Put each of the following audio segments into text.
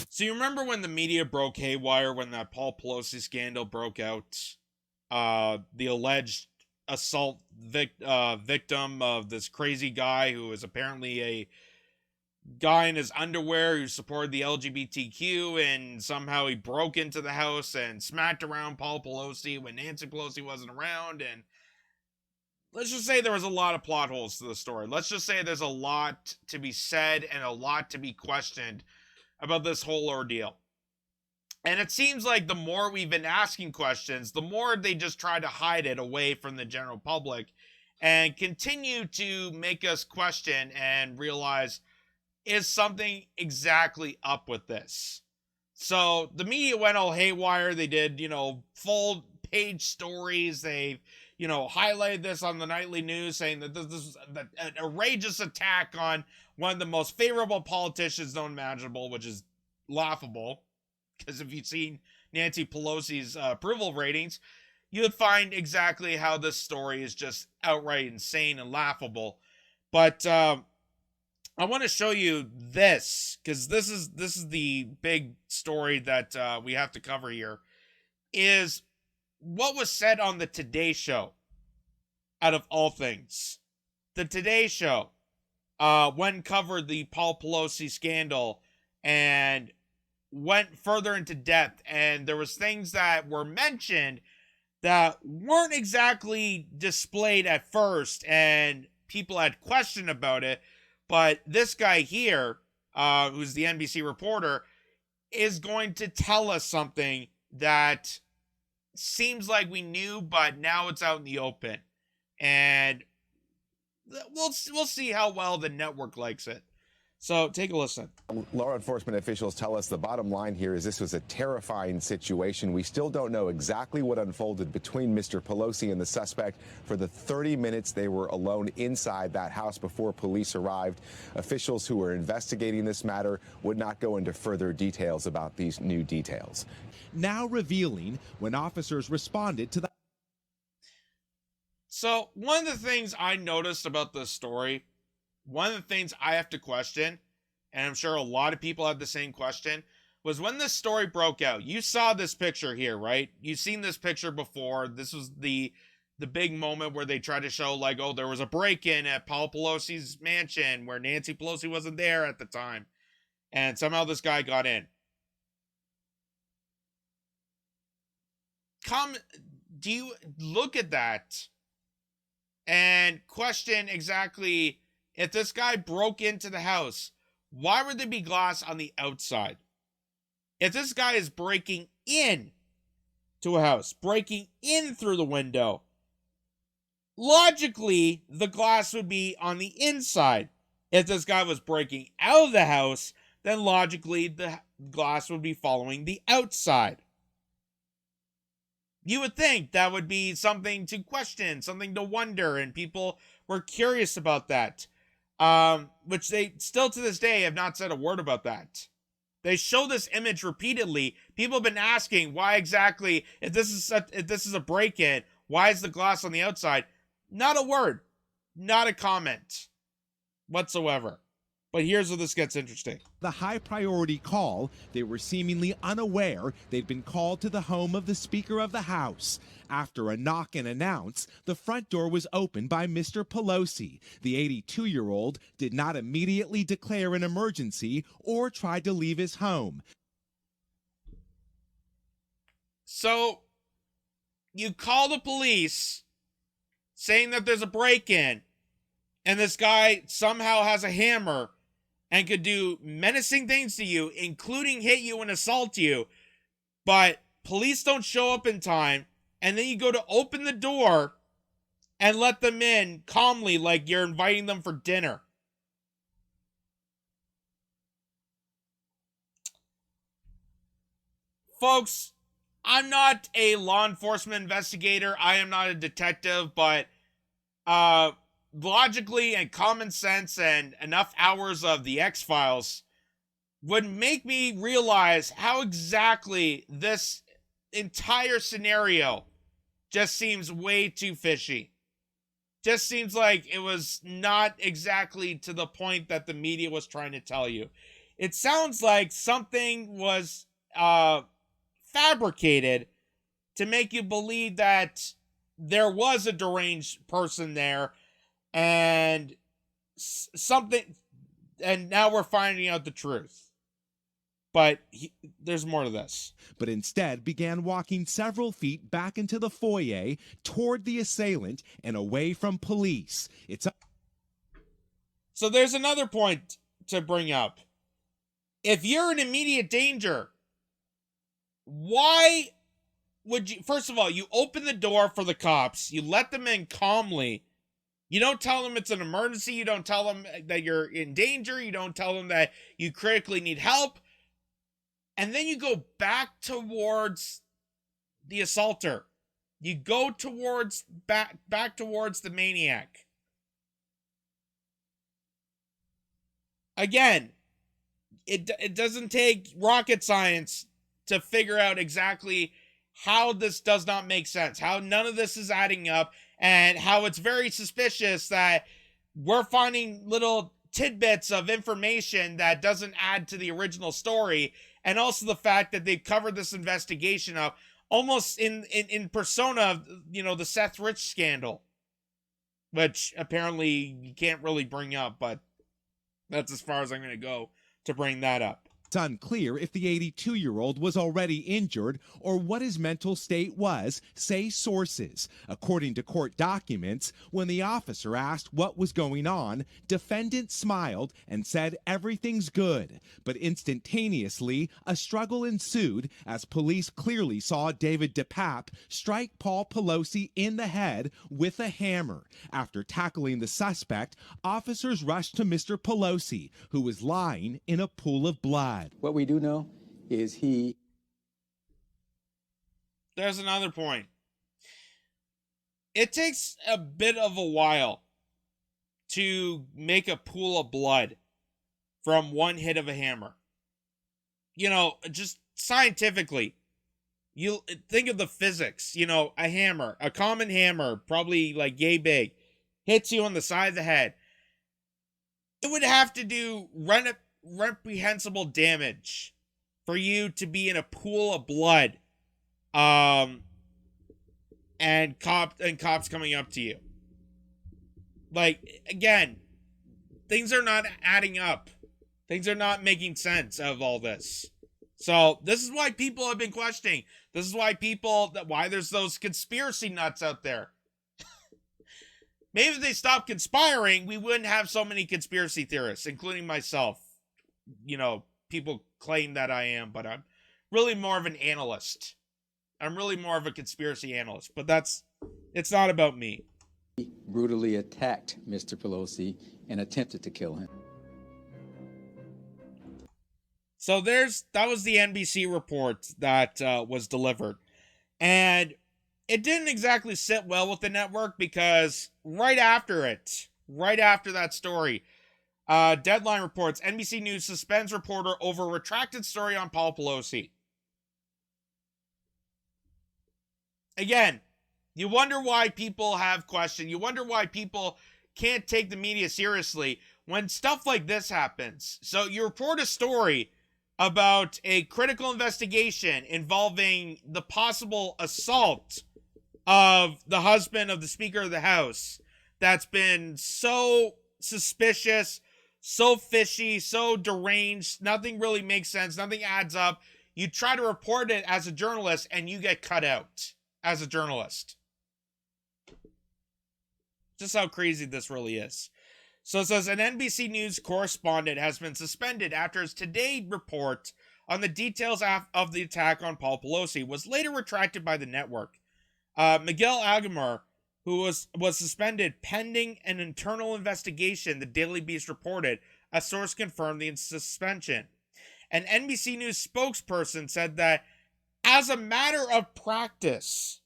So you remember when the media broke haywire when that Paul Pelosi scandal broke out? The alleged assault victim of this crazy guy who was apparently a guy in his underwear who supported the LGBTQ, and somehow he broke into the house and smacked around Paul Pelosi when Nancy Pelosi wasn't around. And let's just say there was a lot of plot holes to the story. Let's just say there's a lot to be said and a lot to be questioned about this whole ordeal. And it seems like the more we've been asking questions, the more they just try to hide it away from the general public and continue to make us question and realize, is something exactly up with this? So the media went all haywire. They did, full page stories. They, highlighted this on the nightly news, saying that this is an outrageous attack on one of the most favorable politicians known imaginable, which is laughable. Because if you've seen Nancy Pelosi's approval ratings, you would find exactly how this story is just outright insane and laughable. But I want to show you this, because this is the big story that we have to cover here, is what was said on the Today Show, out of all things. The Today Show, when covered the Paul Pelosi scandal and went further into depth, and there was things that were mentioned that weren't exactly displayed at first, and people had questioned about it. But this guy here, who's the NBC reporter, is going to tell us something that seems like we knew, but now it's out in the open. And we'll see how well the network likes it. So take a listen. Law enforcement officials tell us the bottom line here is this was a terrifying situation. We still don't know exactly what unfolded between Mr. Pelosi and the suspect for the 30 minutes they were alone inside that house before police arrived. Officials who were investigating this matter would not go into further details about these new details. Now revealing when officers responded to the... So one of the things I noticed about this story, one of the things I have to question, and I'm sure a lot of people have the same question, was when this story broke out. You saw this picture here, right? You've seen this picture before. This was the big moment where they tried to show, like, oh, there was a break-in at Paul Pelosi's mansion where Nancy Pelosi wasn't there at the time. And somehow this guy got in. Do you look at that and question exactly, if this guy broke into the house, why would there be glass on the outside? If this guy is breaking in to a house, breaking in through the window, logically, the glass would be on the inside. If this guy was breaking out of the house, then logically, the glass would be following the outside. You would think that would be something to question, something to wonder, and people were curious about that. Which they still to this day have not said a word about that. They show this image repeatedly. People have been asking why exactly, if this is a break-in, why is the glass on the outside? Not a word, not a comment whatsoever. But here's where this gets interesting. The high-priority call, they were seemingly unaware they'd been called to the home of the Speaker of the House. After a knock and announce, the front door was opened by Mr. Pelosi. The 82-year-old did not immediately declare an emergency or try to leave his home. So, you call the police saying that there's a break-in, and this guy somehow has a hammer and could do menacing things to you, including hit you and assault you, but police don't show up in time, and then you go to open the door and let them in calmly like you're inviting them for dinner. Folks, I'm not a law enforcement investigator. I am not a detective, but logically and common sense and enough hours of the X-Files would make me realize how exactly this entire scenario just seems way too fishy. just seems like it was not exactly to the point that the media was trying to tell you. It sounds like something was fabricated to make you believe that there was a deranged person there, and something, and now we're finding out the truth. But there's more to this. But instead began walking several feet back into the foyer toward the assailant and away from police. So there's another point to bring up. If you're in immediate danger, why would you, first of all, you open the door for the cops, you let them in calmly. You don't tell them it's an emergency, you don't tell them that you're in danger, you don't tell them that you critically need help. And then you go back towards the assaulter. You go towards back towards the maniac. Again, it doesn't take rocket science to figure out exactly how this does not make sense, how none of this is adding up, and how it's very suspicious that we're finding little tidbits of information that doesn't add to the original story. And also the fact that they've covered this investigation up almost in persona of, you know, the Seth Rich scandal, which apparently you can't really bring up, but that's as far as I'm going to go to bring that up. It's unclear if the 82-year-old was already injured or what his mental state was, say sources. According to court documents, when the officer asked what was going on, defendant smiled and said everything's good. But instantaneously, a struggle ensued as police clearly saw David DePape strike Paul Pelosi in the head with a hammer. After tackling the suspect, officers rushed to Mr. Pelosi, who was lying in a pool of blood. What we do know is There's another point. It takes a bit of a while to make a pool of blood from one hit of a hammer. You know, just scientifically, you think of the physics. You know, a hammer, a common hammer, probably like yay big, hits you on the side of the head. It would have to do reprehensible damage for you to be in a pool of blood, and cops coming up to you. Like, again, things are not adding up. Things are not making sense of all this. So this is why people have been questioning. This is why why there's those conspiracy nuts out there. Maybe if they stopped conspiring, we wouldn't have so many conspiracy theorists, including myself. You know, people claim that I am, but I'm really more of an analyst. I'm really more of a conspiracy analyst, but it's not about me. brutally attacked Mr. Pelosi and attempted to kill him. So that was the NBC report that was delivered. And it didn't exactly sit well with the network because right after that story, Deadline reports NBC News suspends reporter over retracted story on Paul Pelosi. Again, you wonder why people have questioned. You wonder why people can't take the media seriously when stuff like this happens. So you report a story about a critical investigation involving the possible assault of the husband of the Speaker of the House that's been so suspicious, so fishy, so deranged, nothing really makes sense, nothing adds up. You try to report it as a journalist and you get cut out as a journalist. Just how crazy this really is. So it says, an NBC News correspondent has been suspended after his Today report on the details of the attack on Paul Pelosi was later retracted by the network. Miguel Agamar, who was suspended pending an internal investigation, the Daily Beast reported. A source confirmed the suspension. An NBC News spokesperson said that as a matter of practice,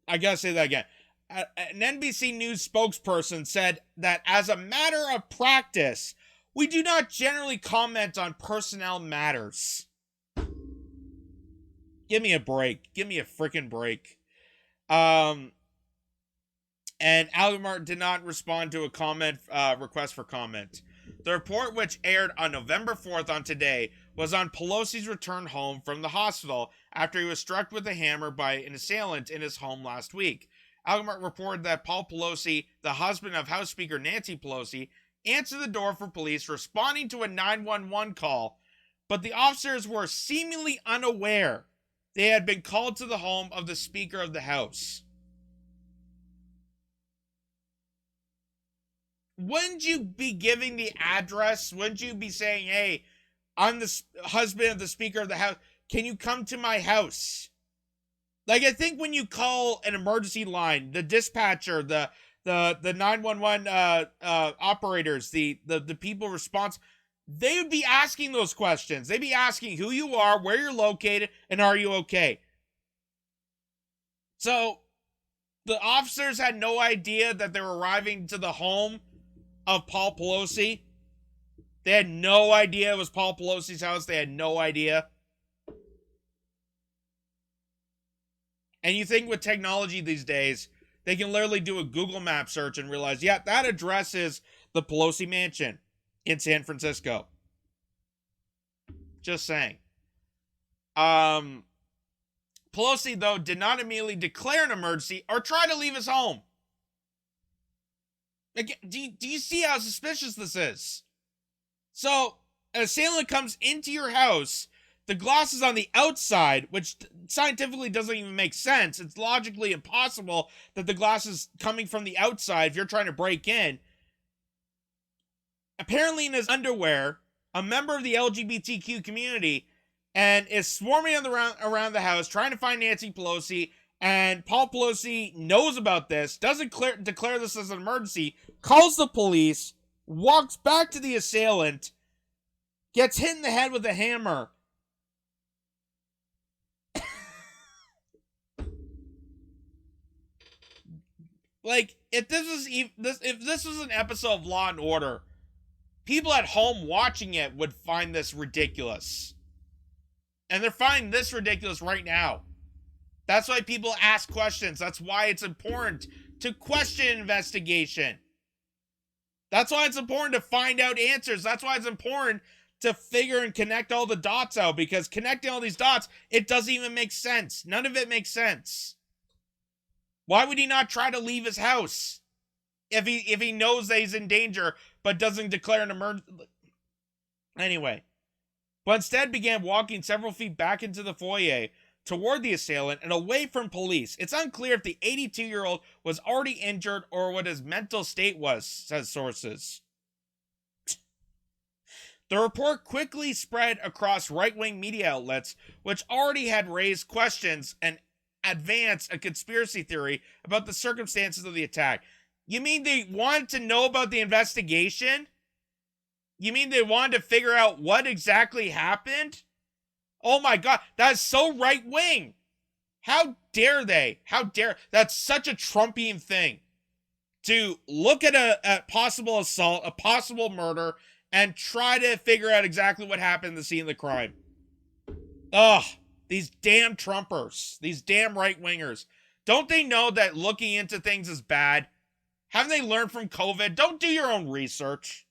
I gotta say that again. An NBC News spokesperson said that as a matter of practice, we do not generally comment on personnel matters. Give me a break. Give me a freaking break. And Algamart did not respond to a comment request for comment. The report, which aired on November 4th on Today, was on Pelosi's return home from the hospital after he was struck with a hammer by an assailant in his home last week. Algamart reported that Paul Pelosi, the husband of House Speaker Nancy Pelosi, answered the door for police responding to a 911 call, but the officers were seemingly unaware they had been called to the home of the Speaker of the House. Wouldn't you be giving the address? Wouldn't you be saying, hey, I'm the husband of the Speaker of the House. Can you come to my house? Like, I think when you call an emergency line, the dispatcher, the 911 operators, the people responsible, they would be asking those questions. They'd be asking who you are, where you're located, and are you okay? So, the officers had no idea that they were arriving to the home of Paul Pelosi. They had no idea it was Paul Pelosi's house. They had no idea. And you think with technology these days, they can literally do a Google map search and realize, yeah, that address is the Pelosi mansion in San Francisco. Just saying. Pelosi, though, did not immediately declare an emergency or try to leave his home. Like, do you see how suspicious this is? So, an assailant comes into your house, the glass is on the outside, which scientifically doesn't even make sense. It's logically impossible that the glass is coming from the outside if you're trying to break in. Apparently in his underwear, a member of the LGBTQ community, and is swarming around the house trying to find Nancy Pelosi, and Paul Pelosi knows about this, doesn't declare this as an emergency, calls the police, walks back to the assailant, gets hit in the head with a hammer. Like, if this was an episode of Law and Order, people at home watching it would find this ridiculous. And they're finding this ridiculous right now. That's why people ask questions. That's why it's important to question investigation. That's why it's important to find out answers. That's why it's important to figure and connect all the dots out, because connecting all these dots, it doesn't even make sense. None of it makes sense. Why would he not try to leave his house if he knows that he's in danger but doesn't declare an emergency? Anyway, but instead began walking several feet back into the foyer toward the assailant and away from police. It's unclear if the 82-year-old was already injured or what his mental state was, says sources. The report quickly spread across right-wing media outlets, which already had raised questions and advanced a conspiracy theory about the circumstances of the attack. You mean they wanted to know about the investigation? You mean they wanted to figure out what exactly happened? Oh my God, that's so right-wing. How dare they? How dare? That's such a Trumpian thing. To look at a possible assault, a possible murder, and try to figure out exactly what happened in the scene of the crime. Ugh, these damn Trumpers, these damn right-wingers. Don't they know that looking into things is bad? Haven't they learned from COVID? Don't do your own research.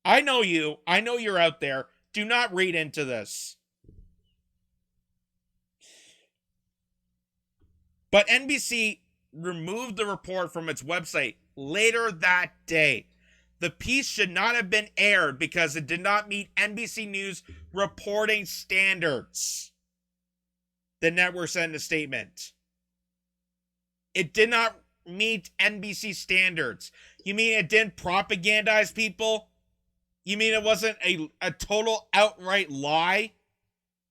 I know you. I know you're out there. Do not read into this. But NBC removed the report from its website later that day. The piece should not have been aired because it did not meet NBC News reporting standards. The network said in a statement. It did not meet NBC standards. You mean it didn't propagandize people? You mean it wasn't a total outright lie?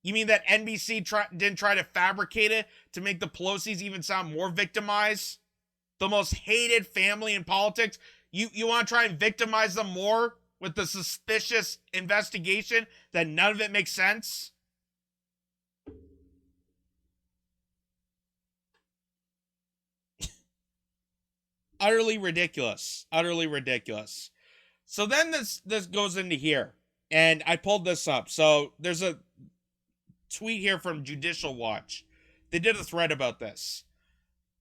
You mean that NBC didn't try to fabricate it to make the Pelosi's even sound more victimized? The most hated family in politics? You want to try and victimize them more with the suspicious investigation that none of it makes sense? Utterly ridiculous. Utterly ridiculous. So then this goes into here. And I pulled this up. So there's tweet here from Judicial Watch. They did a thread about this.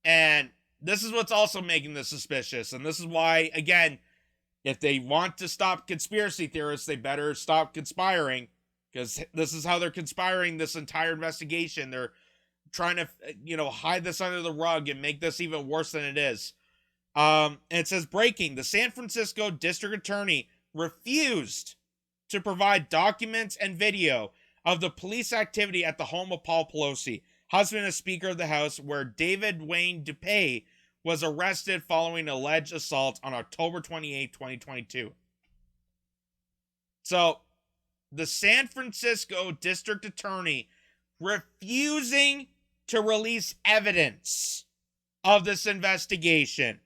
And this is what's also making this suspicious. And this is why, again, if they want to stop conspiracy theorists, they better stop conspiring. Because this is how they're conspiring this entire investigation. They're trying to, hide this under the rug and make this even worse than it is. And it says, breaking, the San Francisco District Attorney refused to provide documents and video of the police activity at the home of Paul Pelosi, husband and Speaker of the House, where David Wayne DuPay was arrested following alleged assault on October 28, 2022. So, the San Francisco District Attorney refusing to release evidence of this investigation.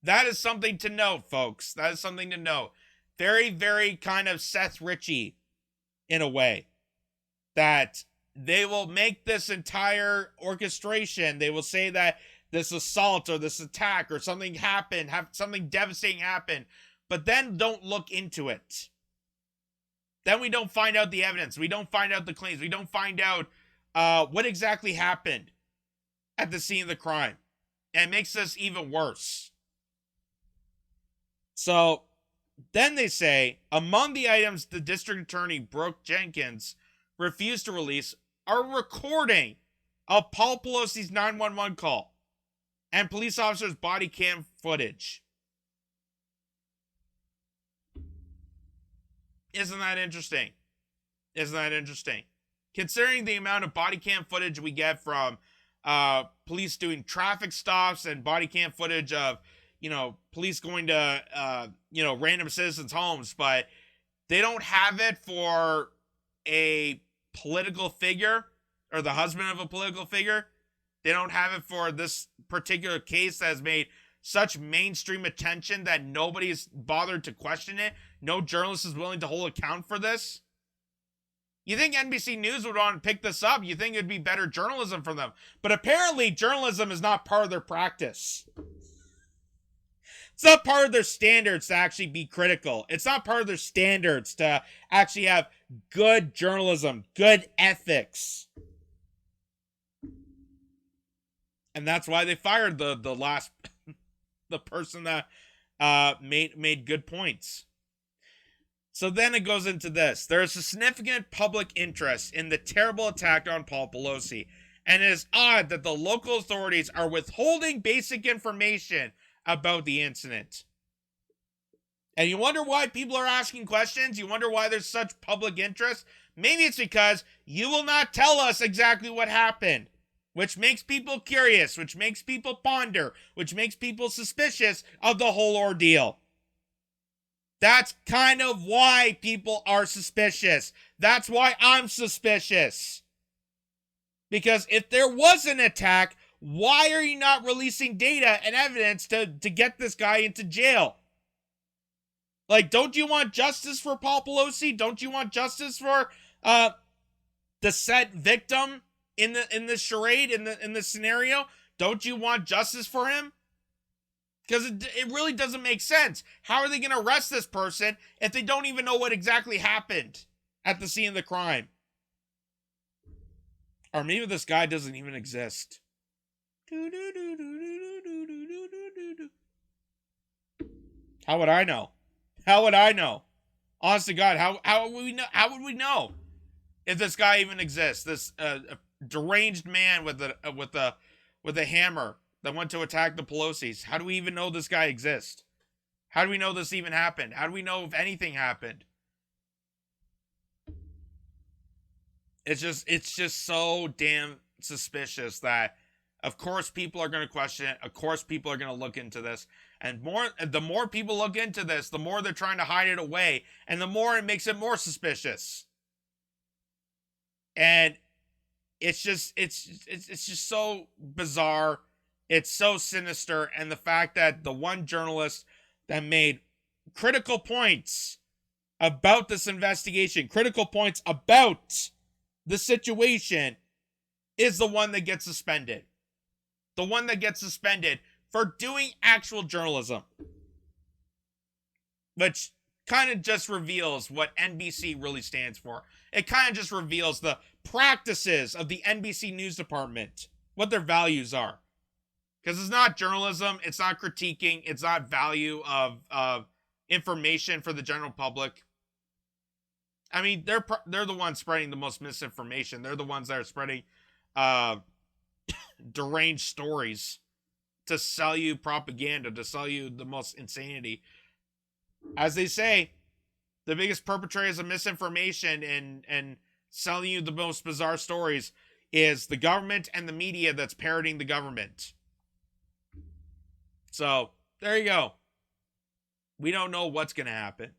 That is something to note, folks. That is something to note. Very, very kind of Seth Ritchie in a way. That they will make this entire orchestration. They will say that this assault or this attack or something happened, have something devastating happen, but then don't look into it. Then we don't find out the evidence. We don't find out the claims. We don't find out what exactly happened at the scene of the crime. And it makes this even worse. So then they say, among the items the district attorney, Brooke Jenkins, refused to release are a recording of Paul Pelosi's 911 call and police officers' body cam footage. Isn't that interesting? Isn't that interesting? Considering the amount of body cam footage we get from police doing traffic stops and body cam footage of, police going to, random citizens' homes, but they don't have it for a political figure or the husband of a political figure. They don't have it for this particular case that has made such mainstream attention that nobody's bothered to question it. No journalist is willing to hold account for this. You think NBC News would want to pick this up? You think it'd be better journalism for them. But apparently journalism is not part of their practice. It's not part of their standards to actually be critical. It's not part of their standards to actually have good journalism, good ethics. And that's why they fired the last the person that made good points. So then it goes into this. There is a significant public interest in the terrible attack on Paul Pelosi, and it is odd that the local authorities are withholding basic information about the incident. And you wonder why people are asking questions? You wonder why there's such public interest? Maybe it's because you will not tell us exactly what happened, which makes people curious, which makes people ponder, which makes people suspicious of the whole ordeal. That's kind of why people are suspicious. That's why I'm suspicious. Because if there was an attack, why are you not releasing data and evidence to get this guy into jail? Like, don't you want justice for Paul Pelosi? Don't you want justice for the said victim in the charade, in the scenario? Don't you want justice for him? Because it really doesn't make sense. How are they going to arrest this person if they don't even know what exactly happened at the scene of the crime? Or maybe this guy doesn't even exist. How would I know? How would I know? Honest to God, how would we know? How would we know if this guy even exists? This deranged man with a hammer that went to attack the Pelosi's. How do we even know this guy exists? How do we know this even happened? How do we know if anything happened? It's just so damn suspicious that, of course, people are going to question it. Of course, people are going to look into this. And the more people look into this, the more they're trying to hide it away. And the more it makes it more suspicious. And it's just so bizarre. It's so sinister. And the fact that the one journalist that made critical points about this investigation, critical points about the situation, is the one that gets suspended. The one that gets suspended for doing actual journalism. Which kind of just reveals what NBC really stands for. It kind of just reveals the practices of the NBC news department, what their values are. Because it's not journalism, it's not critiquing, it's not value of information for the general public. I mean, they're the ones spreading the most misinformation. They're the ones that are spreading deranged stories to sell you propaganda, to sell you the most insanity. As they say, the biggest perpetrators of misinformation and selling you the most bizarre stories is the government and the media that's parroting the government. So, there you go. We don't know what's going to happen.